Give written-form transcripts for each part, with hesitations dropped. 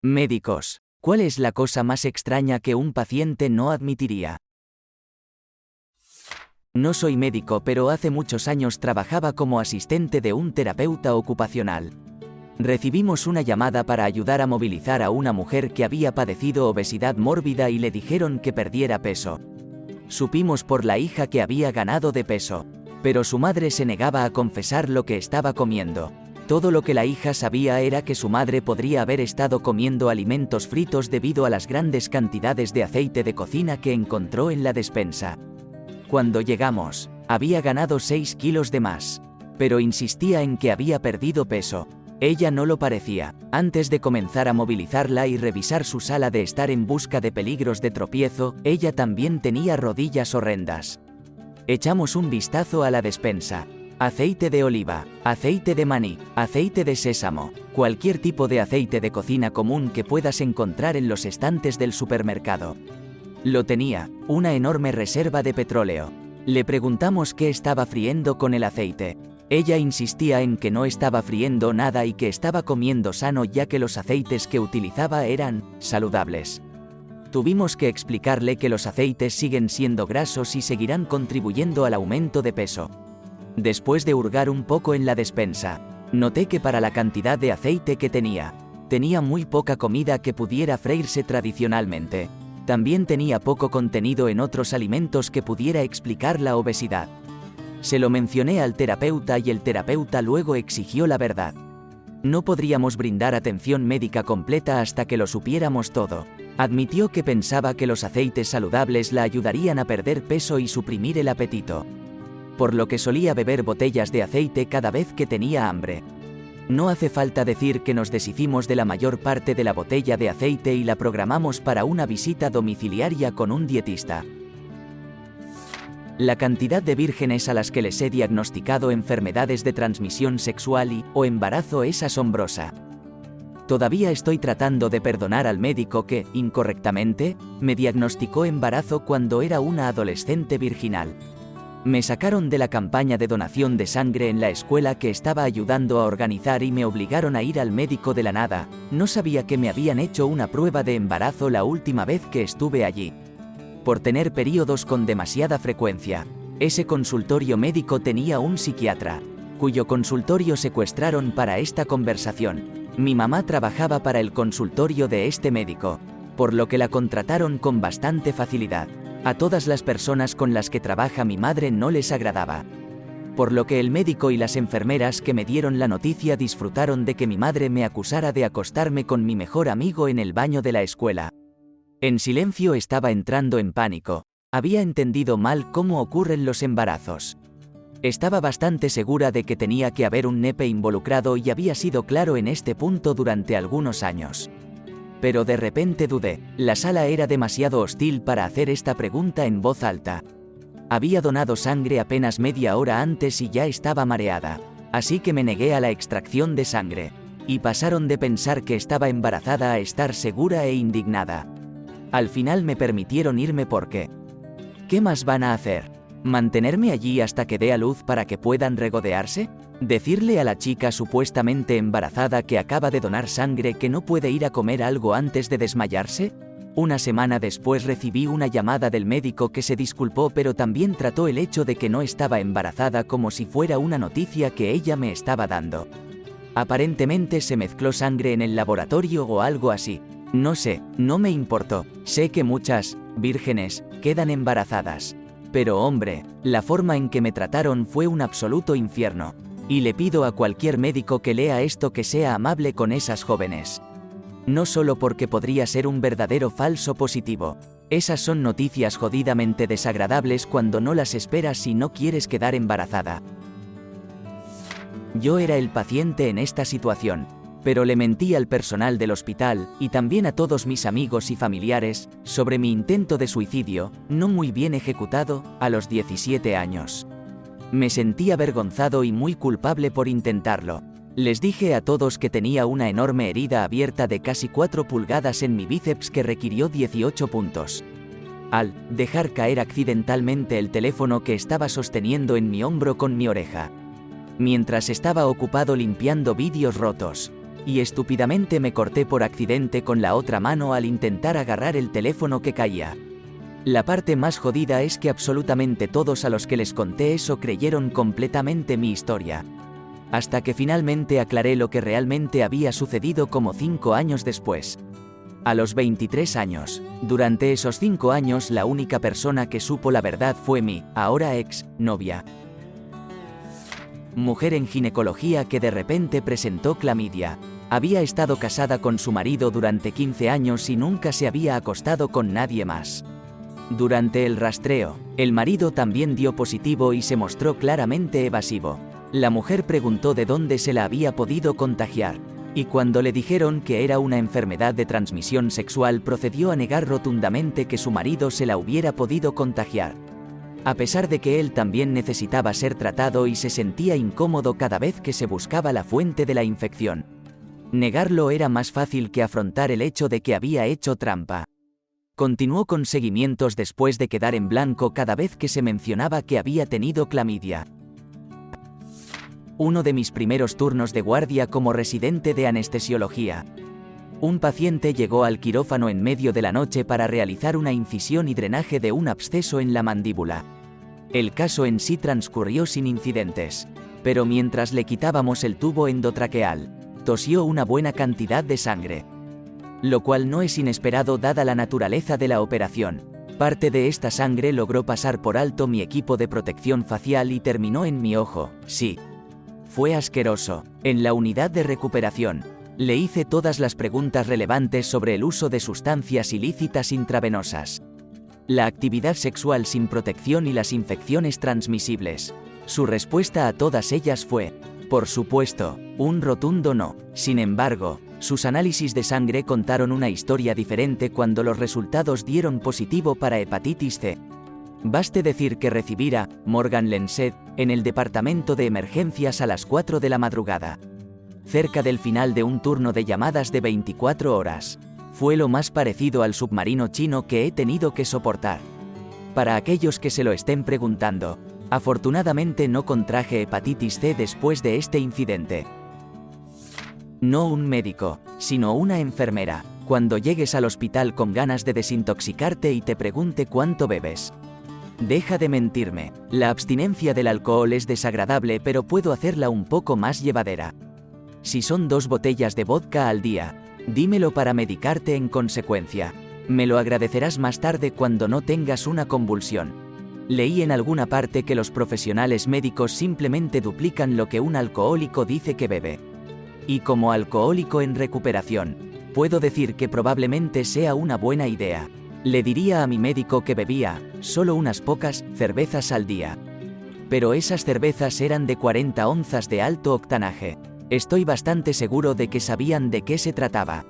Médicos. ¿Cuál es la cosa más extraña que un paciente no admitiría? No soy médico, pero hace muchos años trabajaba como asistente de un terapeuta ocupacional. Recibimos una llamada para ayudar a movilizar a una mujer que había padecido obesidad mórbida y le dijeron que perdiera peso. Supimos por la hija que había ganado de peso, pero su madre se negaba a confesar lo que estaba comiendo. Todo lo que la hija sabía era que su madre podría haber estado comiendo alimentos fritos debido a las grandes cantidades de aceite de cocina que encontró en la despensa. Cuando llegamos, había ganado 6 kilos de más, pero insistía en que había perdido peso. Ella no lo parecía. Antes de comenzar a movilizarla y revisar su sala de estar en busca de peligros de tropiezo, ella también tenía rodillas horrendas. Echamos un vistazo a la despensa. Aceite de oliva, aceite de maní, aceite de sésamo, cualquier tipo de aceite de cocina común que puedas encontrar en los estantes del supermercado. Lo tenía, una enorme reserva de petróleo. Le preguntamos qué estaba friendo con el aceite. Ella insistía en que no estaba friendo nada y que estaba comiendo sano ya que los aceites que utilizaba eran saludables. Tuvimos que explicarle que los aceites siguen siendo grasos y seguirán contribuyendo al aumento de peso. Después de hurgar un poco en la despensa, noté que para la cantidad de aceite que tenía muy poca comida que pudiera freírse tradicionalmente. También tenía poco contenido en otros alimentos que pudiera explicar la obesidad. Se lo mencioné al terapeuta y el terapeuta luego exigió la verdad. No podríamos brindar atención médica completa hasta que lo supiéramos todo. Admitió que pensaba que los aceites saludables la ayudarían a perder peso y suprimir el apetito, por lo que solía beber botellas de aceite cada vez que tenía hambre. No hace falta decir que nos deshicimos de la mayor parte de la botella de aceite y la programamos para una visita domiciliaria con un dietista. La cantidad de vírgenes a las que les he diagnosticado enfermedades de transmisión sexual o embarazo es asombrosa. Todavía estoy tratando de perdonar al médico que, incorrectamente, me diagnosticó embarazo cuando era una adolescente virginal. Me sacaron de la campaña de donación de sangre en la escuela que estaba ayudando a organizar y me obligaron a ir al médico de la nada. No sabía que me habían hecho una prueba de embarazo la última vez que estuve allí. Por tener periodos con demasiada frecuencia. Ese consultorio médico tenía un psiquiatra, cuyo consultorio secuestraron para esta conversación. Mi mamá trabajaba para el consultorio de este médico, por lo que la contrataron con bastante facilidad. A todas las personas con las que trabaja mi madre no les agradaba, por lo que el médico y las enfermeras que me dieron la noticia disfrutaron de que mi madre me acusara de acostarme con mi mejor amigo en el baño de la escuela. En silencio estaba entrando en pánico. Había entendido mal cómo ocurren los embarazos. Estaba bastante segura de que tenía que haber un nepe involucrado y había sido claro en este punto durante algunos años. Pero de repente dudé. La sala era demasiado hostil para hacer esta pregunta en voz alta. Había donado sangre apenas media hora antes y ya estaba mareada. Así que me negué a la extracción de sangre. Y pasaron de pensar que estaba embarazada a estar segura e indignada. Al final me permitieron irme porque... ¿Qué más van a hacer? ¿Mantenerme allí hasta que dé a luz para que puedan regodearse? ¿Decirle a la chica supuestamente embarazada que acaba de donar sangre que no puede ir a comer algo antes de desmayarse? Una semana después recibí una llamada del médico que se disculpó, pero también trató el hecho de que no estaba embarazada como si fuera una noticia que ella me estaba dando. Aparentemente se mezcló sangre en el laboratorio o algo así. No sé, no me importó. Sé que muchas vírgenes quedan embarazadas. Pero hombre, la forma en que me trataron fue un absoluto infierno. Y le pido a cualquier médico que lea esto que sea amable con esas jóvenes. No solo porque podría ser un verdadero falso positivo. Esas son noticias jodidamente desagradables cuando no las esperas y no quieres quedar embarazada. Yo era el paciente en esta situación, pero le mentí al personal del hospital, y también a todos mis amigos y familiares, sobre mi intento de suicidio, no muy bien ejecutado, a los 17 años. Me sentí avergonzado y muy culpable por intentarlo. Les dije a todos que tenía una enorme herida abierta de casi 4 pulgadas en mi bíceps que requirió 18 puntos. Al dejar caer accidentalmente el teléfono que estaba sosteniendo en mi hombro con mi oreja. Mientras estaba ocupado limpiando vídeos rotos. y estúpidamente me corté por accidente con la otra mano al intentar agarrar el teléfono que caía. La parte más jodida es que absolutamente todos a los que les conté eso creyeron completamente mi historia. Hasta que finalmente aclaré lo que realmente había sucedido como 5 años después. A los 23 años. Durante esos 5 años la única persona que supo la verdad fue mi, ahora ex, novia. Mujer en ginecología que de repente presentó clamidia. Había estado casada con su marido durante 15 años y nunca se había acostado con nadie más. Durante el rastreo, el marido también dio positivo y se mostró claramente evasivo. La mujer preguntó de dónde se la había podido contagiar, y cuando le dijeron que era una enfermedad de transmisión sexual procedió a negar rotundamente que su marido se la hubiera podido contagiar. A pesar de que él también necesitaba ser tratado y se sentía incómodo cada vez que se buscaba la fuente de la infección. Negarlo era más fácil que afrontar el hecho de que había hecho trampa. Continuó con seguimientos después de quedar en blanco cada vez que se mencionaba que había tenido clamidia. Uno de mis primeros turnos de guardia como residente de anestesiología. Un paciente llegó al quirófano en medio de la noche para realizar una incisión y drenaje de un absceso en la mandíbula. El caso en sí transcurrió sin incidentes, pero mientras le quitábamos el tubo endotraqueal, tosió una buena cantidad de sangre. Lo cual no es inesperado dada la naturaleza de la operación. Parte de esta sangre logró pasar por alto mi equipo de protección facial y terminó en mi ojo, sí. Fue asqueroso. En la unidad de recuperación, le hice todas las preguntas relevantes sobre el uso de sustancias ilícitas intravenosas, la actividad sexual sin protección y las infecciones transmisibles. Su respuesta a todas ellas fue, por supuesto, un rotundo no. Sin embargo, sus análisis de sangre contaron una historia diferente cuando los resultados dieron positivo para hepatitis C. Baste decir que recibí a Morgan Lenset en el departamento de emergencias a las 4 de la madrugada. Cerca del final de un turno de llamadas de 24 horas. Fue lo más parecido al submarino chino que he tenido que soportar. Para aquellos que se lo estén preguntando, afortunadamente no contraje hepatitis C después de este incidente. No un médico, sino una enfermera. Cuando llegues al hospital con ganas de desintoxicarte y te pregunte cuánto bebes. Deja de mentirme. La abstinencia del alcohol es desagradable, pero puedo hacerla un poco más llevadera. Si son 2 botellas de vodka al día, dímelo para medicarte en consecuencia. Me lo agradecerás más tarde cuando no tengas una convulsión. Leí en alguna parte que los profesionales médicos simplemente duplican lo que un alcohólico dice que bebe. Y como alcohólico en recuperación, puedo decir que probablemente sea una buena idea. Le diría a mi médico que bebía solo unas pocas cervezas al día. Pero esas cervezas eran de 40 onzas de alto octanaje. Estoy bastante seguro de que sabían de qué se trataba.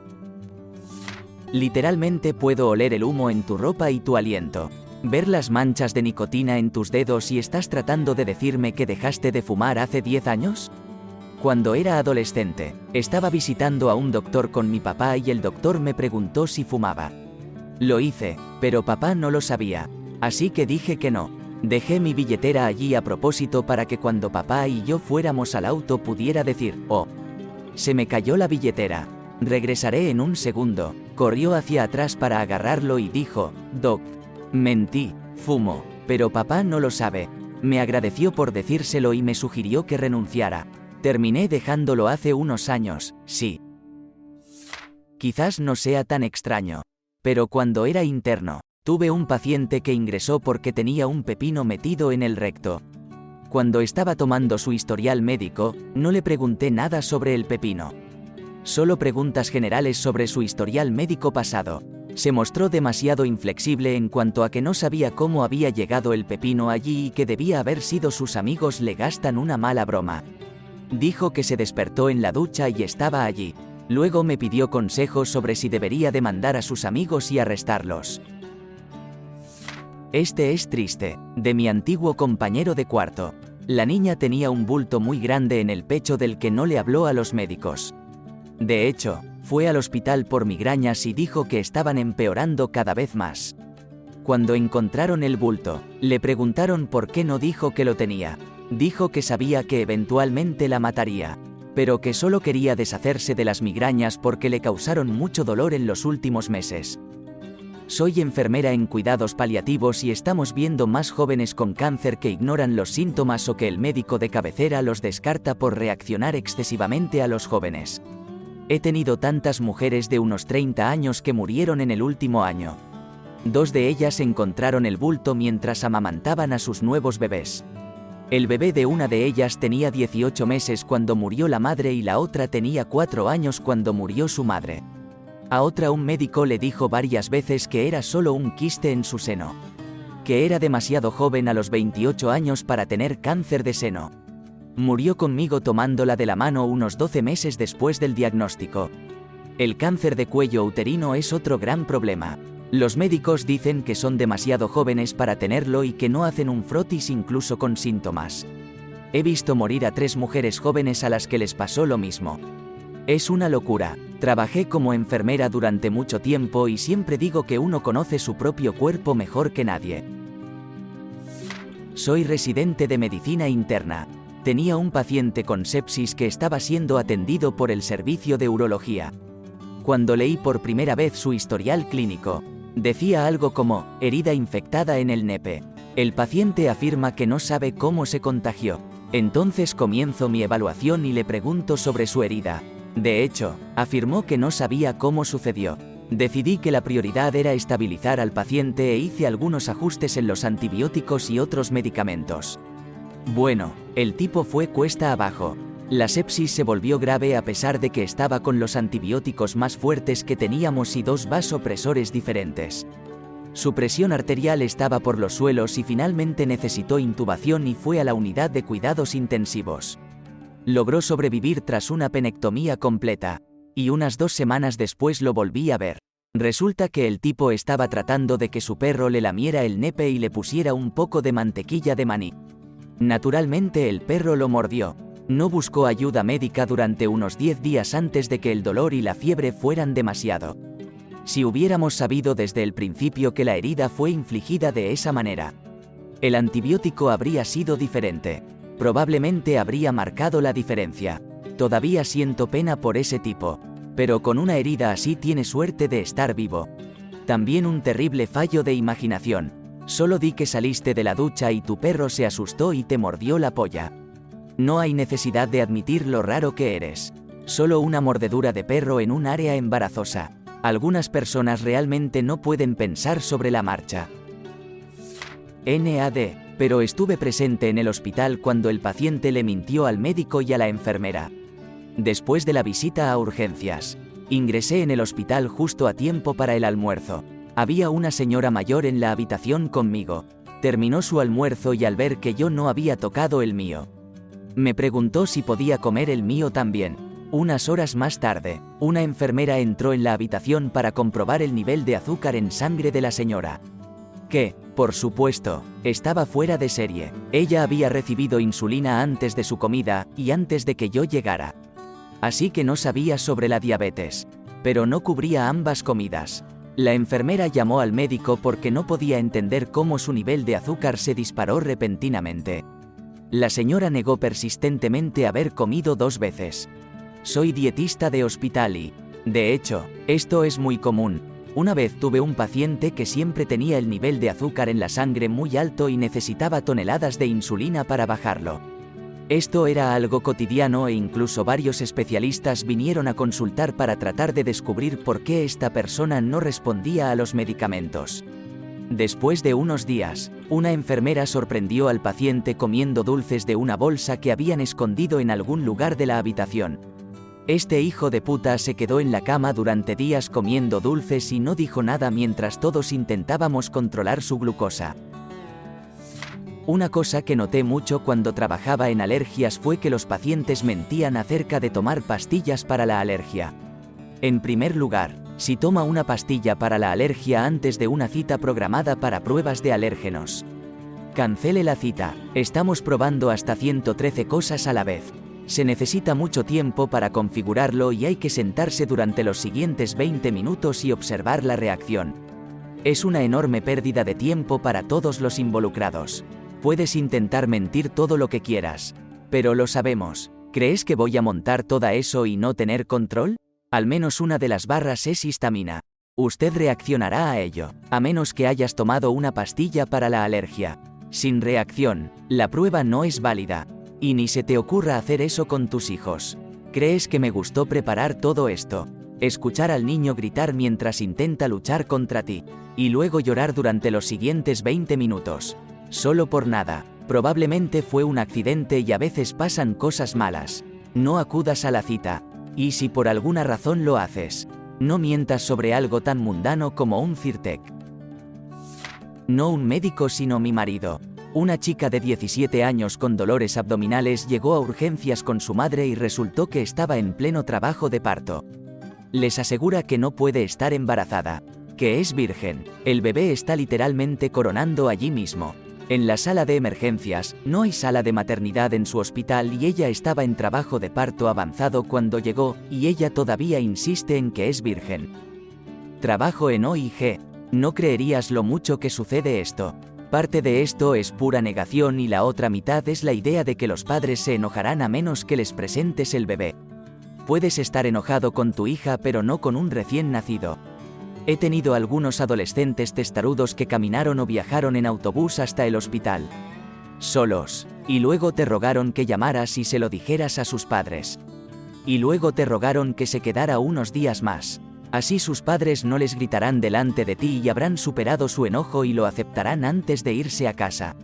Literalmente puedo oler el humo en tu ropa y tu aliento. Ver las manchas de nicotina en tus dedos y estás tratando de decirme que dejaste de fumar hace 10 años. Cuando era adolescente, estaba visitando a un doctor con mi papá y el doctor me preguntó si fumaba. Lo hice, pero papá no lo sabía, así que dije que no. Dejé mi billetera allí a propósito para que cuando papá y yo fuéramos al auto pudiera decir, oh, se me cayó la billetera. Regresaré en un segundo. Corrió hacia atrás para agarrarlo y dijo, Doc, mentí, fumo, pero papá no lo sabe. Me agradeció por decírselo y me sugirió que renunciara. Terminé dejándolo hace unos años, sí. Quizás no sea tan extraño. Pero cuando era interno, tuve un paciente que ingresó porque tenía un pepino metido en el recto. Cuando estaba tomando su historial médico, no le pregunté nada sobre el pepino. Solo preguntas generales sobre su historial médico pasado. Se mostró demasiado inflexible en cuanto a que no sabía cómo había llegado el pepino allí y que debía haber sido sus amigos le gastan una mala broma. Dijo que se despertó en la ducha y estaba allí. Luego me pidió consejos sobre si debería demandar a sus amigos y arrestarlos. Este es triste, de mi antiguo compañero de cuarto. La niña tenía un bulto muy grande en el pecho del que no le habló a los médicos. De hecho, fue al hospital por migrañas y dijo que estaban empeorando cada vez más. Cuando encontraron el bulto, le preguntaron por qué no dijo que lo tenía. Dijo que sabía que eventualmente la mataría. pero que solo quería deshacerse de las migrañas porque le causaron mucho dolor en los últimos meses. Soy enfermera en cuidados paliativos y estamos viendo más jóvenes con cáncer que ignoran los síntomas o que el médico de cabecera los descarta por reaccionar excesivamente a los jóvenes. He tenido tantas mujeres de unos 30 años que murieron en el último año. 2 de ellas encontraron el bulto mientras amamantaban a sus nuevos bebés. El bebé de una de ellas tenía 18 meses cuando murió la madre y la otra tenía 4 años cuando murió su madre. A otra un médico le dijo varias veces que era solo un quiste en su seno. Que era demasiado joven a los 28 años para tener cáncer de seno. Murió conmigo tomándola de la mano unos 12 meses después del diagnóstico. El cáncer de cuello uterino es otro gran problema. Los médicos dicen que son demasiado jóvenes para tenerlo y que no hacen un frotis incluso con síntomas. He visto morir a 3 mujeres jóvenes a las que les pasó lo mismo. Es una locura. Trabajé como enfermera durante mucho tiempo y siempre digo que uno conoce su propio cuerpo mejor que nadie. Soy residente de medicina interna. Tenía un paciente con sepsis que estaba siendo atendido por el servicio de urología. Cuando leí por primera vez su historial clínico, decía algo como, herida infectada en el nepe. El paciente afirma que no sabe cómo se contagió. Entonces comienzo mi evaluación y le pregunto sobre su herida. De hecho, afirmó que no sabía cómo sucedió. Decidí que la prioridad era estabilizar al paciente e hice algunos ajustes en los antibióticos y otros medicamentos. Bueno, el tipo fue cuesta abajo. La sepsis se volvió grave a pesar de que estaba con los antibióticos más fuertes que teníamos y 2 vasopresores diferentes. Su presión arterial estaba por los suelos y finalmente necesitó intubación y fue a la unidad de cuidados intensivos. Logró sobrevivir tras una penectomía completa, y unas 2 semanas después lo volví a ver. Resulta que el tipo estaba tratando de que su perro le lamiera el nepe y le pusiera un poco de mantequilla de maní. Naturalmente el perro lo mordió. No buscó ayuda médica durante unos 10 días antes de que el dolor y la fiebre fueran demasiado. Si hubiéramos sabido desde el principio que la herida fue infligida de esa manera, el antibiótico habría sido diferente. Probablemente habría marcado la diferencia. Todavía siento pena por ese tipo, pero con una herida así tiene suerte de estar vivo. También un terrible fallo de imaginación. Solo di que saliste de la ducha y tu perro se asustó y te mordió la polla. No hay necesidad de admitir lo raro que eres. Solo una mordedura de perro en un área embarazosa. Algunas personas realmente no pueden pensar sobre la marcha. NAD, pero estuve presente en el hospital cuando el paciente le mintió al médico y a la enfermera. Después de la visita a urgencias, ingresé en el hospital justo a tiempo para el almuerzo. Había una señora mayor en la habitación conmigo. Terminó su almuerzo y al ver que yo no había tocado el mío, me preguntó si podía comer el mío también. Unas horas más tarde, una enfermera entró en la habitación para comprobar el nivel de azúcar en sangre de la señora, que, por supuesto, estaba fuera de serie. Ella había recibido insulina antes de su comida y antes de que yo llegara. Así que no sabía sobre la diabetes, pero no cubría ambas comidas. La enfermera llamó al médico porque no podía entender cómo su nivel de azúcar se disparó repentinamente. La señora negó persistentemente haber comido 2 veces. Soy dietista de hospital y, de hecho, esto es muy común. Una vez tuve un paciente que siempre tenía el nivel de azúcar en la sangre muy alto y necesitaba toneladas de insulina para bajarlo. Esto era algo cotidiano e incluso varios especialistas vinieron a consultar para tratar de descubrir por qué esta persona no respondía a los medicamentos. Después de unos días, una enfermera sorprendió al paciente comiendo dulces de una bolsa que habían escondido en algún lugar de la habitación. Este hijo de puta se quedó en la cama durante días comiendo dulces y no dijo nada mientras todos intentábamos controlar su glucosa. Una cosa que noté mucho cuando trabajaba en alergias fue que los pacientes mentían acerca de tomar pastillas para la alergia. En primer lugar, si toma una pastilla para la alergia antes de una cita programada para pruebas de alérgenos, cancele la cita. Estamos probando hasta 113 cosas a la vez. Se necesita mucho tiempo para configurarlo y hay que sentarse durante los siguientes 20 minutos y observar la reacción. Es una enorme pérdida de tiempo para todos los involucrados. Puedes intentar mentir todo lo que quieras, pero lo sabemos. ¿Crees que voy a montar toda eso y no tener control? Al menos una de las barras es histamina. Usted reaccionará a ello, a menos que hayas tomado una pastilla para la alergia. Sin reacción, la prueba no es válida. Y ni se te ocurra hacer eso con tus hijos. ¿Crees que me gustó preparar todo esto? Escuchar al niño gritar mientras intenta luchar contra ti. Y luego llorar durante los siguientes 20 minutos. Solo por nada. Probablemente fue un accidente y a veces pasan cosas malas. No acudas a la cita. Y si por alguna razón lo haces, no mientas sobre algo tan mundano como un Zyrtec. No un médico sino mi marido. Una chica de 17 años con dolores abdominales llegó a urgencias con su madre y resultó que estaba en pleno trabajo de parto. Les asegura que no puede estar embarazada, que es virgen. El bebé está literalmente coronando allí mismo. En la sala de emergencias, no hay sala de maternidad en su hospital y ella estaba en trabajo de parto avanzado cuando llegó, y ella todavía insiste en que es virgen. Trabajo en OIG. No creerías lo mucho que sucede esto. Parte de esto es pura negación y la otra mitad es la idea de que los padres se enojarán a menos que les presentes el bebé. Puedes estar enojado con tu hija pero no con un recién nacido. He tenido algunos adolescentes testarudos que caminaron o viajaron en autobús hasta el hospital. Solos. Y luego te rogaron que llamaras y se lo dijeras a sus padres. Y luego te rogaron que se quedara unos días más. Así sus padres no les gritarán delante de ti y habrán superado su enojo y lo aceptarán antes de irse a casa.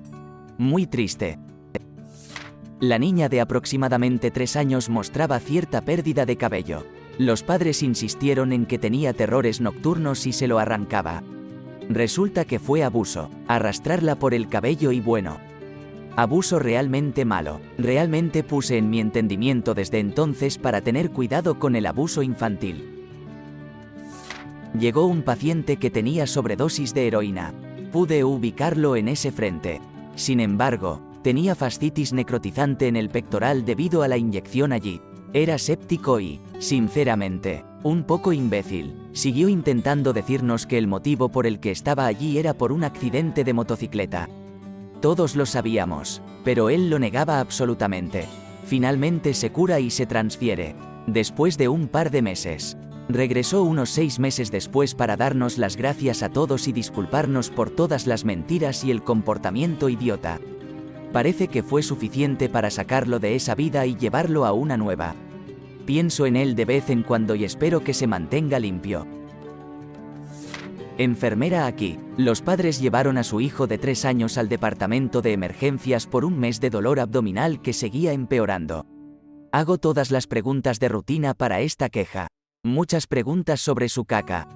Muy triste. La niña de aproximadamente 3 años mostraba cierta pérdida de cabello. Los padres insistieron en que tenía terrores nocturnos y se lo arrancaba. Resulta que fue abuso, arrastrarla por el cabello y bueno. Abuso realmente malo. Realmente puse en mi entendimiento desde entonces para tener cuidado con el abuso infantil. Llegó un paciente que tenía sobredosis de heroína. Pude ubicarlo en ese frente. Sin embargo, tenía fascitis necrotizante en el pectoral debido a la inyección allí. Era séptico y, sinceramente, un poco imbécil. Siguió intentando decirnos que el motivo por el que estaba allí era por un accidente de motocicleta. Todos lo sabíamos, pero él lo negaba absolutamente. Finalmente se cura y se transfiere. Después de un par de meses. Regresó unos 6 meses después para darnos las gracias a todos y disculparnos por todas las mentiras y el comportamiento idiota. Parece que fue suficiente para sacarlo de esa vida y llevarlo a una nueva. Pienso en él de vez en cuando y espero que se mantenga limpio. Enfermera aquí. Los padres llevaron a su hijo de 3 años al departamento de emergencias por un mes de dolor abdominal que seguía empeorando. Hago todas las preguntas de rutina para esta queja. Muchas preguntas sobre su caca.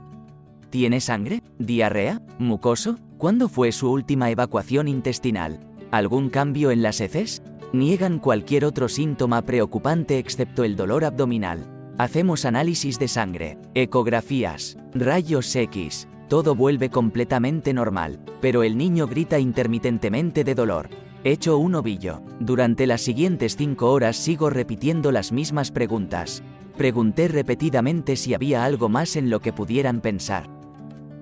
¿Tiene sangre? ¿Diarrea? ¿Mucoso? ¿Cuándo fue su última evacuación intestinal? ¿Algún cambio en las heces? Niegan cualquier otro síntoma preocupante excepto el dolor abdominal. Hacemos análisis de sangre, ecografías, rayos X. Todo vuelve completamente normal, pero el niño grita intermitentemente de dolor. Hecho un ovillo. Durante las siguientes 5 horas sigo repitiendo las mismas preguntas. Pregunté repetidamente si había algo más en lo que pudieran pensar.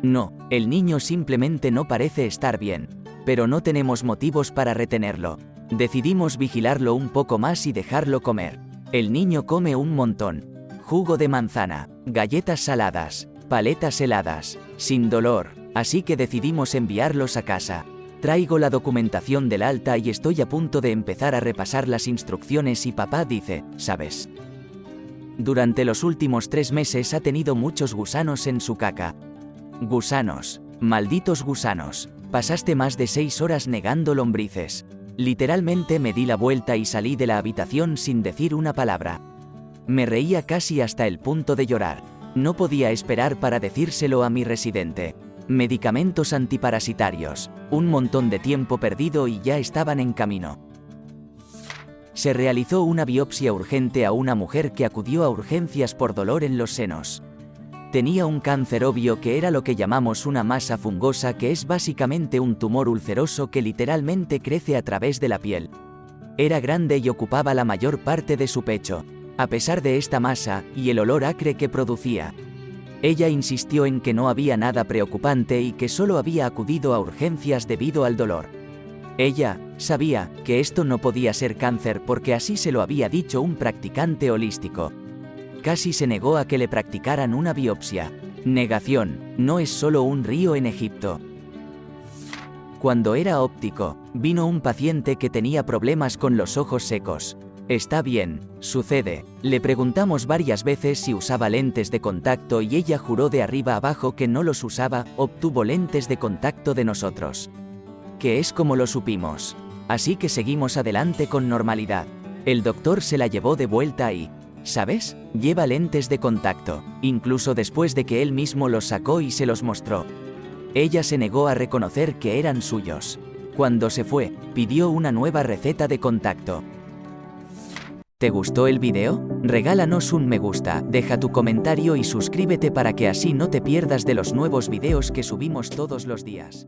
No, el niño simplemente no parece estar bien. Pero no tenemos motivos para retenerlo. Decidimos vigilarlo un poco más y dejarlo comer. El niño come un montón. Jugo de manzana, galletas saladas, paletas heladas, sin dolor, así que decidimos enviarlos a casa. Traigo la documentación del alta y estoy a punto de empezar a repasar las instrucciones y papá dice, ¿sabes? Durante los últimos 3 meses ha tenido muchos gusanos en su caca. Gusanos. Malditos gusanos. Pasaste más de 6 horas negando lombrices. Literalmente me di la vuelta y salí de la habitación sin decir una palabra. Me reía casi hasta el punto de llorar. No podía esperar para decírselo a mi residente. Medicamentos antiparasitarios. Un montón de tiempo perdido y ya estaban en camino. Se realizó una biopsia urgente a una mujer que acudió a urgencias por dolor en los senos. Tenía un cáncer obvio que era lo que llamamos una masa fungosa, que es básicamente un tumor ulceroso que literalmente crece a través de la piel. Era grande y ocupaba la mayor parte de su pecho. A pesar de esta masa, y el olor acre que producía. Ella insistió en que no había nada preocupante y que solo había acudido a urgencias debido al dolor. Ella, Sabía que esto no podía ser cáncer porque así se lo había dicho un practicante holístico. Casi se negó a que le practicaran una biopsia. Negación, no es solo un río en Egipto. Cuando era óptico, vino un paciente que tenía problemas con los ojos secos. Está bien, sucede. Le preguntamos varias veces si usaba lentes de contacto y ella juró de arriba abajo que no los usaba, obtuvo lentes de contacto de nosotros. Que es como lo supimos. Así que seguimos adelante con normalidad. El doctor se la llevó de vuelta y, ¿sabes? Lleva lentes de contacto, incluso después de que él mismo los sacó y se los mostró. Ella se negó a reconocer que eran suyos. Cuando se fue, pidió una nueva receta de contacto. ¿Te gustó el video? Regálanos un me gusta, deja tu comentario y suscríbete para que así no te pierdas de los nuevos videos que subimos todos los días.